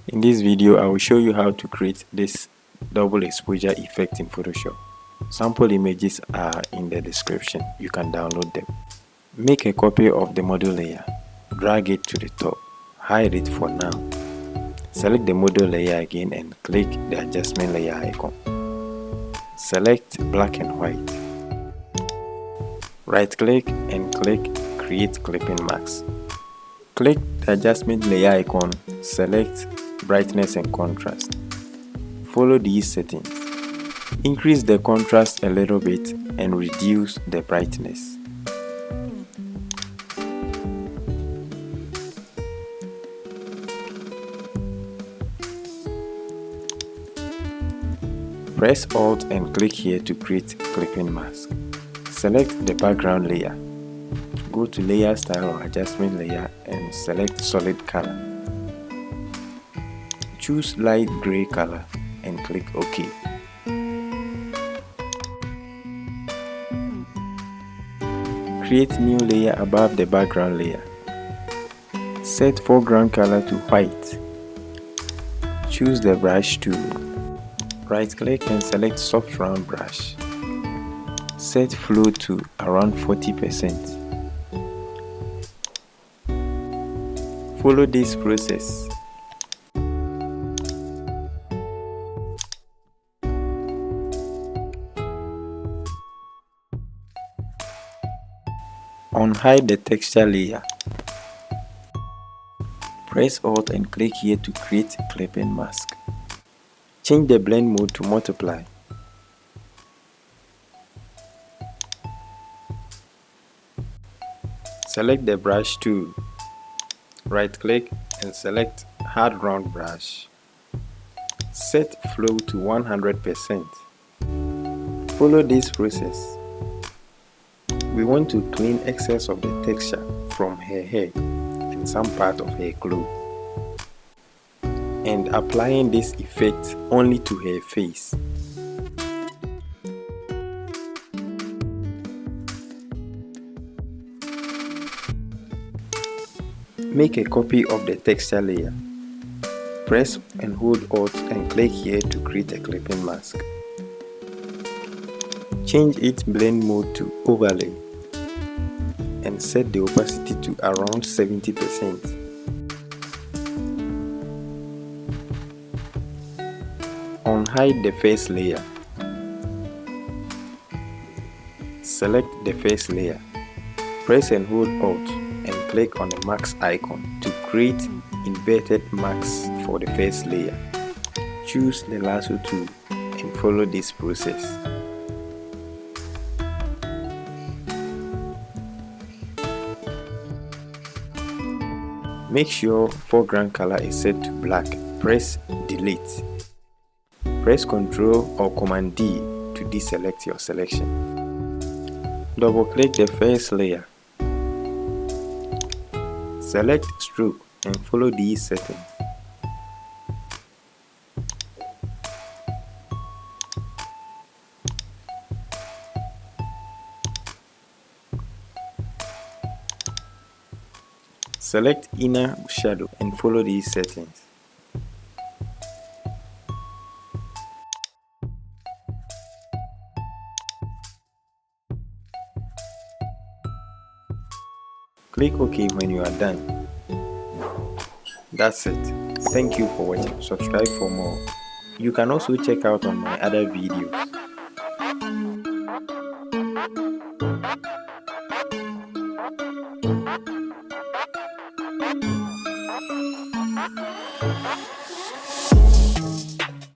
In this video, I will show you how to create this double exposure effect in Photoshop. Sample images are in the description. You can download them. Make a copy of the model layer. Drag it to the top. Hide it for now. Select the model layer again and click the adjustment layer icon. Select black and white. Right click and click Create Clipping Mask. Click the adjustment layer icon. Select brightness and contrast. Follow these settings. Increase the contrast a little bit and reduce the brightness. Press Alt and click here to create clipping mask. Select the background layer. Go to Layer Style or Adjustment Layer and select Solid Color. Choose light gray color and click OK. Create new layer above the background layer. Set foreground color to white. Choose the brush tool. Right click and select soft round brush. Set flow to around 40%. Follow this process. Unhide the texture layer. Press Alt and click here to create clipping mask. Change the blend mode to multiply. Select the brush tool. Right click and select hard round brush. Set flow to 100%. Follow this process. We want to clean excess of the texture from her hair and some part of her clothes, and applying this effect only to her face. Make a copy of the texture layer. Press and hold Alt and click here to create a clipping mask. Change its blend mode to overlay and set the opacity to around 70%. Unhide the face layer. Select the face layer. Press and hold Alt and click on the mask icon to create inverted masks for the face layer. Choose the lasso tool and follow this process. Make sure foreground color is set to black. Press Delete. Press Ctrl or Command D to deselect your selection. Double click the face layer. Select Stroke and follow these settings. Select Inner Shadow and follow these settings. Click OK when you are done. That's it. Thank you for watching. Subscribe for more. You can also check out on my other videos.